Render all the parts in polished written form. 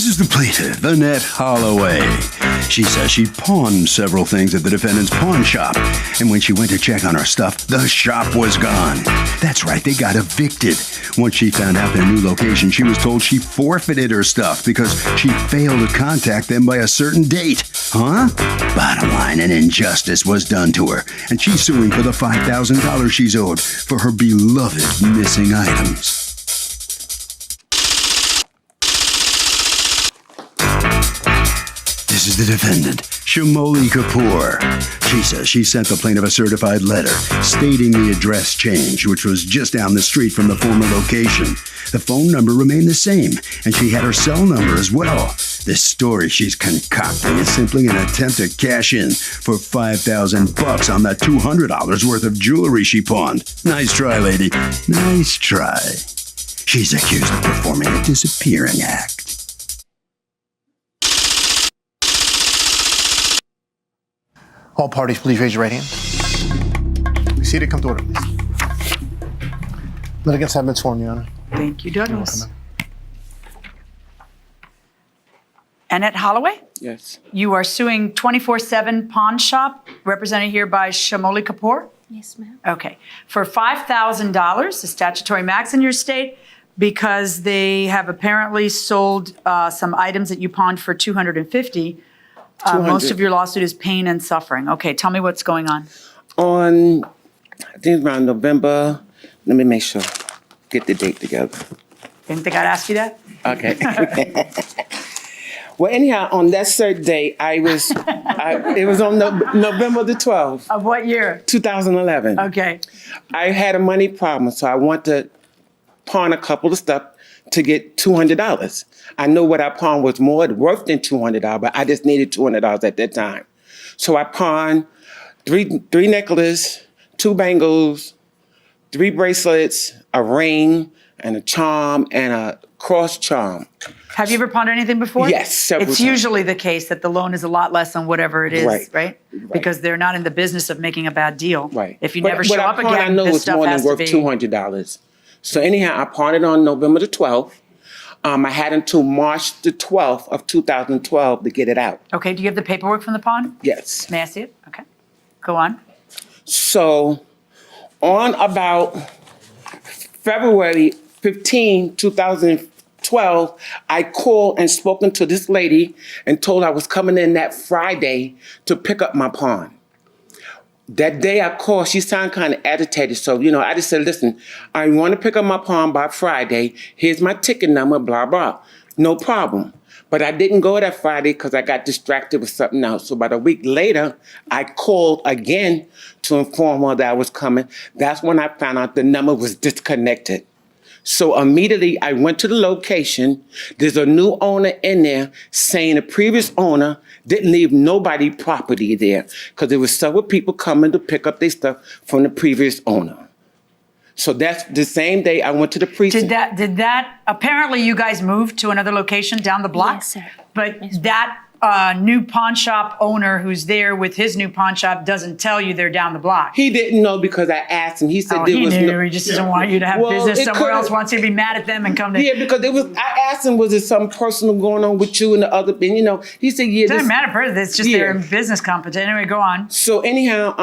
is the plaintiff, Annette Holloway. She says she pawned several things at the defendant's pawn shop, and when she went to check on her stuff, the shop was gone. That's right, they got evicted. Once she found out their new location, she was told she forfeited her stuff because she failed to contact them by a certain date. Huh? Bottom line, an injustice was done to her, and she's suing for the $5,000 she's owed for her beloved missing items. This is the defendant, Shamoli Kapoor. She says she sent the plaintiff a certified letter stating the address change, which was just down the street from the former location. The phone number remained the same, and she had her cell number as well. This story she's concocting is simply an attempt to cash in for $5,000 on the $200 worth of jewelry she pawned. Nice try, lady. Nice try. She's accused of performing a disappearing act. All parties, please raise your right hand. Be seated. Come to order, please. Litigants have been sworn, Your Honor. Thank you, Douglas. Annette Holloway? Yes. You are suing 24/7 Pawn Shop, represented here by Shamoli Kapoor? Yes, ma'am. Okay. For $5,000, the statutory max in your state, because they have apparently sold some items that you pawned for $250. Most of your lawsuit is pain and suffering. Okay, tell me what's going on. On, I think around November, let me make sure, get the date together. Didn't think I'd ask you that? Okay. Well, anyhow, on that certain day, it was on November the 12th. Of what year? 2011. Okay. I had a money problem, so I want to pawn a couple of stuff to get $200. I know what I pawned was more worth than $200, but I just needed $200 at that time. So I pawned three necklaces, 2 bangles, 3 bracelets, a ring, and a charm, and a cross charm. Have you ever pawned anything before? Yes, several It's times. usually the case that the loan is a lot less than whatever it is, Right. right? Because they're not in the business of making a bad deal. Right. If you But never show what I up pawned, again, I know this it's stuff more than has to worth be. $200. So anyhow, I pawned it on November the 12th. I had until March the 12th of 2012 to get it out. Okay, do you have the paperwork from the pawn? Yes. May I see it? Okay. Go on. So on about February 15, 2012, I called and spoken to this lady and told her I was coming in that Friday to pick up my pawn. That day I called, she sounded kind of agitated. So, I just said, listen, I want to pick up my pawn by Friday. Here's my ticket number, blah, blah. No problem. But I didn't go that Friday because I got distracted with something else. So about a week later, I called again to inform her that I was coming. That's when I found out the number was disconnected. So immediately I went to the location. There's a new owner in there saying the previous owner didn't leave nobody property there because there was several people coming to pick up their stuff from the previous owner. So that's the same day I went to the precinct. Did that, apparently you guys moved to another location down the block? Yes, sir. But Yes, ma'am. that new pawn shop owner who's there with his new pawn shop doesn't tell you they're down the block. He didn't know because I asked him. He said there He was knew. no. He just doesn't want you to have Well, business it somewhere else, could've- wants you to be mad at them and come to... Yeah, because I asked him, was there something personal going on with you and the other thing? He said, yeah. It doesn't matter, person. It's just Yeah. their business competition. Anyway, go on. So anyhow,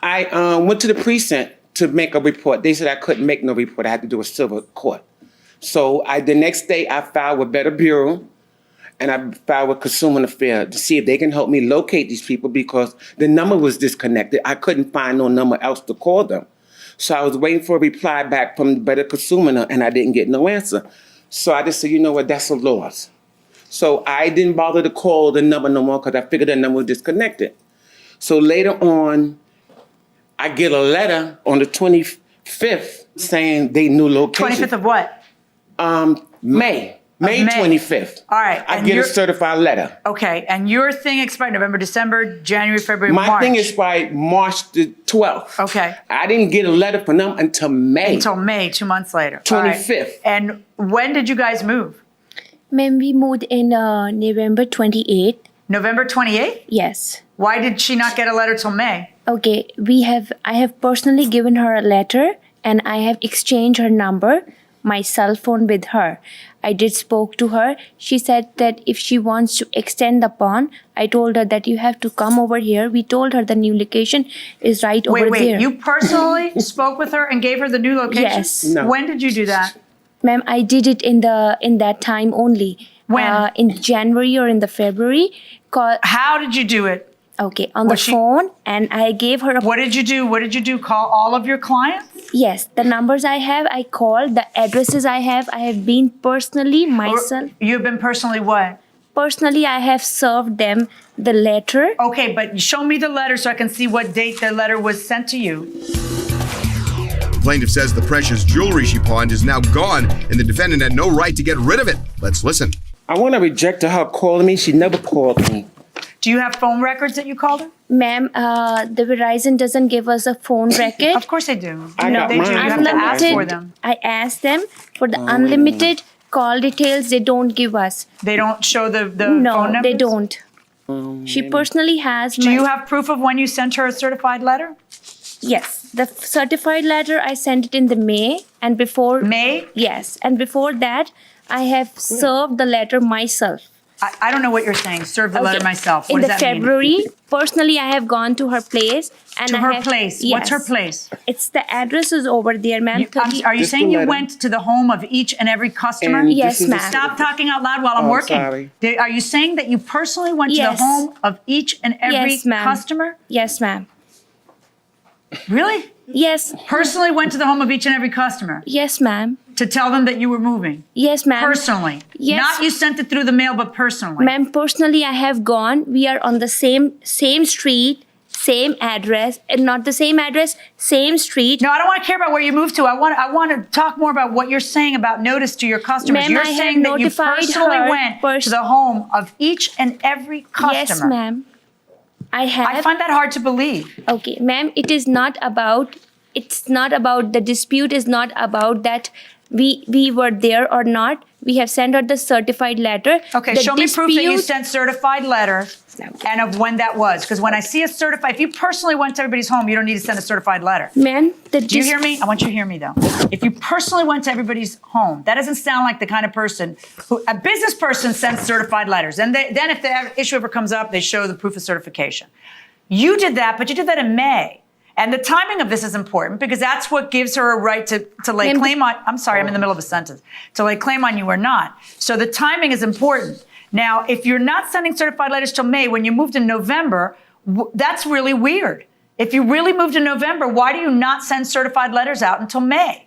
I went to the precinct to make a report. They said I couldn't make no report. I had to do a civil court. So the next day I filed with Better Bureau and I filed with Consumer Affairs to see if they can help me locate these people because the number was disconnected. I couldn't find no number else to call them. So I was waiting for a reply back from the Better Consumer and I didn't get no answer. So I just said, you know what, that's a loss. So I didn't bother to call the number no more because I figured the number was disconnected. So later on, I get a letter on the 25th saying they knew location. 25th of what? May May. 25th. All right, I and get a you're- certified letter. Okay, and your thing expired November, December, January, February, My March. thing expired March the 12th. Okay. I didn't get a letter from them until May. Until May, 2 months later. All right. 25th. And when did you guys move? Ma'am, we moved in November 28th. November 28th? Yes. Why did she not get a letter till May? Okay, I have personally given her a letter and I have exchanged her number. my cell phone with her. I did spoke to her. She said that if she wants to extend the pawn, I told her that you have to come over here. We told her the new location is right over there. Wait, you personally spoke with her and gave her the new location? Yes. No. When did you do that? Ma'am, I did it in that time only. When? In January or in the February. How did you do it? Okay, on the Was she- phone, and I gave her a. What did you do? What did you do? Call all of your clients? Yes, the numbers I have, I called. The addresses I have been personally myself. You've been personally what? Personally, I have served them the letter. Okay, but show me the letter so I can see what date the letter was sent to you. The plaintiff says the precious jewelry she pawned is now gone, and the defendant had no right to get rid of it. Let's listen. I want to reject her calling me. She never called me. Do you have phone records that you called her? Ma'am, the Verizon doesn't give us a phone record. Of course they do. I got They do. mine. You have to ask for Unlimited, them. I asked them for the unlimited call details. They don't give us. They don't show the No, phone numbers? they don't. She personally has. Do you have proof of when you sent her a certified letter? Yes, the certified letter I sent it in the May, and before May? Yes, and before that I have served the letter myself. I don't know what you're saying. Serve the letter Okay. myself. What In does the that mean? February, personally, I have gone to her place and To I her have, place. Yes. What's her place? It's the address is over there, ma'am. Are you Just saying the you letter. went to the home of each and every customer? And Yes, this is the- ma'am. Stop talking out loud while I'm Oh, working. sorry. Are you saying that you personally went to the Yes. home of each and every Yes, ma'am. customer? Yes, ma'am. Really? Yes, Personally went to the home of each and every customer yes, ma'am. to tell them that you were moving? Yes, ma'am. Personally? Yes. Not you sent it through the mail, but personally? Ma'am, personally, I have gone. We are on the same street, same address, and not the same address, same street. No, I don't want to care about where you moved to. I want to talk more about what you're saying about notice to your customers. Ma'am, You're I have saying that you notified personally her went to the home of each and every customer. Yes, ma'am. I have. I find that hard to believe. Okay, ma'am, it's not about the dispute is not about that we were there or not. We have sent out the certified letter. Okay, The show me proof that you dispute- sent certified letter and of when that was. Because when I see a certified, if you personally went to everybody's home, you don't need to send a certified letter. Ma'am, Do you hear me? I want you to hear me though. If you personally went to everybody's home, that doesn't sound like the kind of person who, a business person sends certified letters. And then if the issue ever comes up, they show the proof of certification. You did that, but you did that in May. And the timing of this is important because that's what gives her a right to lay Ma'am, claim on. I'm sorry, I'm in the middle of a sentence. To lay claim on you or not. So the timing is important. Now, if you're not sending certified letters till May, when you moved in November, that's really weird. If you really moved in November, why do you not send certified letters out until May?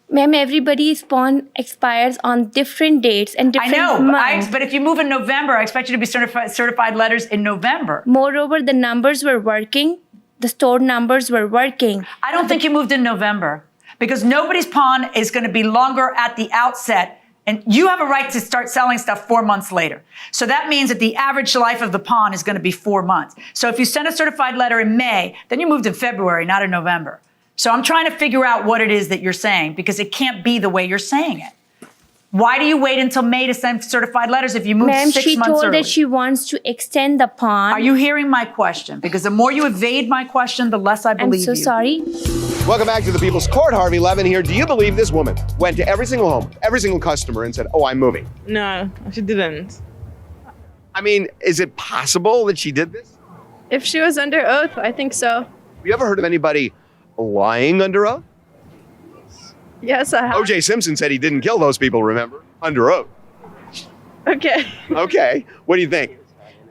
Ma'am, everybody's pawn expires on different dates and I different know, months. but if you move in November, I expect you to be certified letters in November. Moreover, the numbers were working. The store numbers were working. I don't think you moved in November because nobody's pawn is going to be longer at the outset. And you have a right to start selling stuff 4 months later. So that means that the average life of the pawn is going to be 4 months. So if you send a certified letter in May, then you moved in February, not in November. So I'm trying to figure out what it is that you're saying because it can't be the way you're saying it. Why do you wait until May to send certified letters if you moved Ma'am, 6 she months told early? that she wants to extend the pawn. Are you hearing my question? Because the more you evade my question, the less I I'm believe so you. sorry. Welcome back to the People's Court. Harvey Levin here. Do you believe this woman went to every single home, every single customer, and said, "Oh, I'm moving"? No, she didn't. I mean, is it possible that she did this? If she was under oath, I think so. Have you ever heard of anybody lying under oath? Yes, I have. O.J. Simpson said he didn't kill those people, remember? Under oath. Okay. Okay. What do you think?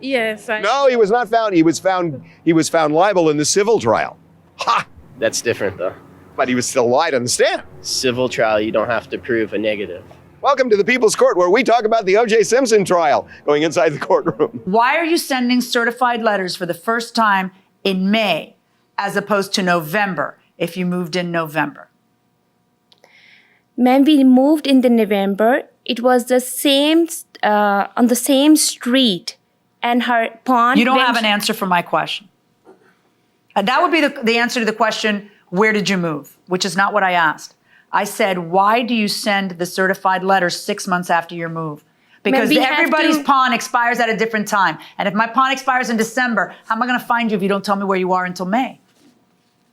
Yes, I. No, he was not found. He was found liable in the civil trial. Ha! That's different though. But he was still lied on the stand. Civil trial, you don't have to prove a negative. Welcome to the People's Court, where we talk about the O.J. Simpson trial going inside the courtroom. Why are you sending certified letters for the first time in May as opposed to November if you moved in November? Ma'am, we moved in the November. It was the same, on the same street. And her pawn... You don't went- have an answer for my question. That would be the answer to the question, where did you move? Which is not what I asked. I said, why do you send the certified letter 6 months after your move? Because we have everybody's to- pawn expires at a different time. And if my pawn expires in December, how am I going to find you if you don't tell me where you are until May?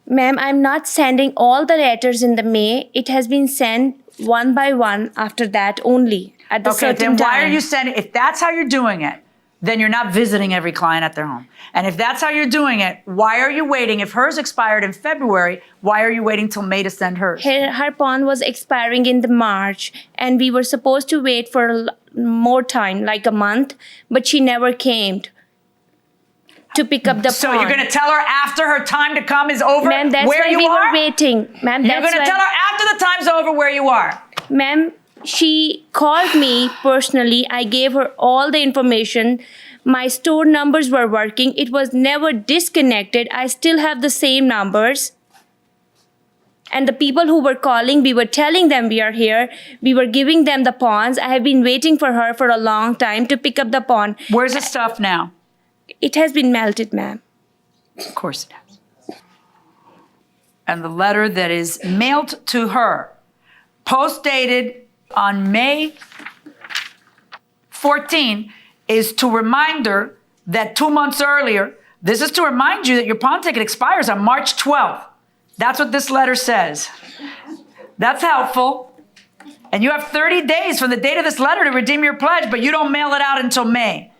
Ma'am, I'm not sending all the letters in the May. It has been sent one by one after that only at the Okay, certain then time. why are you sending, if that's how you're doing it, then you're not visiting every client at their home. And if that's how you're doing it, why are you waiting? If hers expired in February, why are you waiting till May to send hers? Her pawn was expiring in the March, and we were supposed to wait for more time, like a month, but she never came to pick up the So pawn. you're going to tell her after her time to come is over Ma'am, that's where why you we are? were waiting. Ma'am, You're that's going to why- tell her after the time's over where you are. Ma'am, she called me personally. I gave her all the information. My store numbers were working. It was never disconnected. I still have the same numbers. And the people who were calling, we were telling them we are here. We were giving them the pawns. I have been waiting for her for a long time to pick up the pawn. Where's the stuff now? It has been melted, ma'am. Of course it has. And the letter that is mailed to her, post-dated on May 14, is to remind her that 2 months earlier, this is to remind you that your pawn ticket expires on March 12th. That's what this letter says. That's helpful. And you have 30 days from the date of this letter to redeem your pledge, but you don't mail it out until May.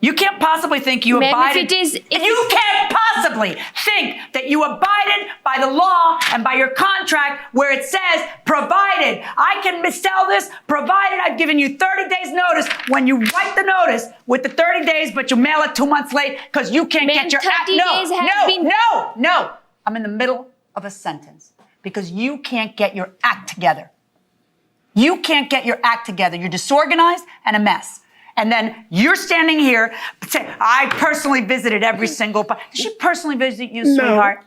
You can't possibly think you Ma'am, abided. You can't possibly think that you abided by the law and by your contract where it says, provided I can missell this, provided I've given you 30 days notice. When you write the notice with the 30 days, but you mail it 2 months late because you can't Ma'am, get your 30 days has been- No. I'm in the middle of a sentence because you can't get your act together. You can't get your act together. You're disorganized and a mess. And then you're standing here saying, I personally visited every single... Did she personally visit you, sweetheart?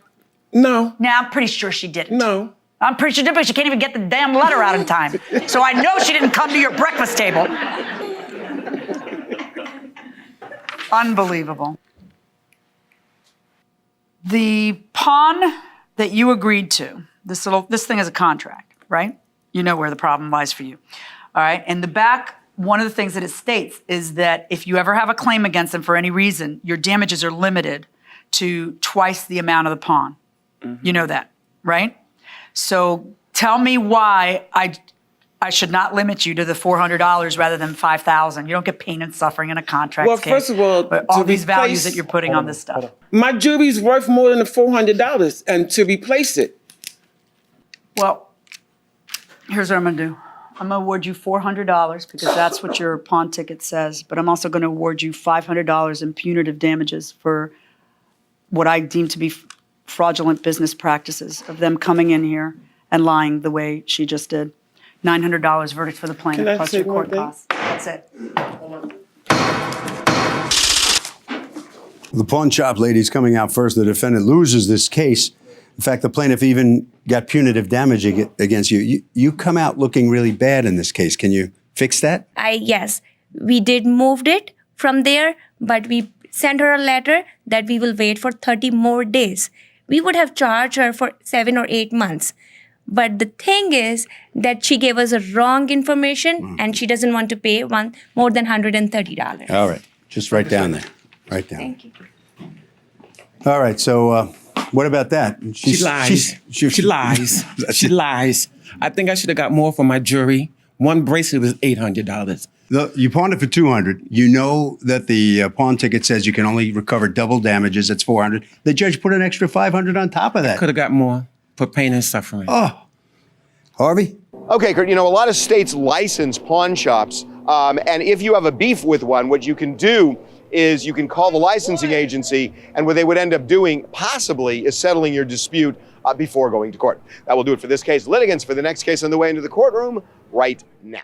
No. Now, I'm pretty sure she didn't. No. I'm pretty sure she did, but she can't even get the damn letter out in time. So I know she didn't come to your breakfast table. Unbelievable. The pawn that you agreed to, this thing is a contract, right? You know where the problem lies for you. All right, in the back, one of the things that it states is that if you ever have a claim against them for any reason, your damages are limited to twice the amount of the pawn. You know that, right? So tell me why I should not limit you to the $400 rather than $5,000. You don't get pain and suffering in a contract Well, case. first of all, but all to these values replace- that you're putting on this stuff. My jewelry's worth more than the $400, and to replace it. Well, here's what I'm going to do. I'm going to award you $400 because that's what your pawn ticket says. But I'm also going to award you $500 in punitive damages for what I deem to be fraudulent business practices of them coming in here and lying the way she just did. $900 verdict for the plaintiff Can I plus say your one court thing? costs. That's it. The pawn shop lady's coming out first. The defendant loses this case. In fact, the plaintiff even got punitive damage against you. You come out looking really bad in this case. Can you fix that? Yes, we did moved it from there, but we sent her a letter that we will wait for 30 more days. We would have charged her for 7 or 8 months. But the thing is that she gave us a wrong information and she doesn't want to pay more than $130. All right. Just write down there. Write down. Thank you. All right. So what about that? She lies. She lies. She lies. I think I should have got more for my jewelry. One bracelet was $800. You pawned it for $200. You know that the pawn ticket says you can only recover double damages. That's $400. The judge put an extra $500 on top of that. Could have got more for pain and suffering. Oh, Harvey? Okay, Kurt, you know, a lot of states license pawn shops. And if you have a beef with one, what you can do is you can call the licensing agency, and what they would end up doing, possibly, is settling your dispute before going to court. That will do it for this case. Litigants for the next case on the way into the courtroom right now.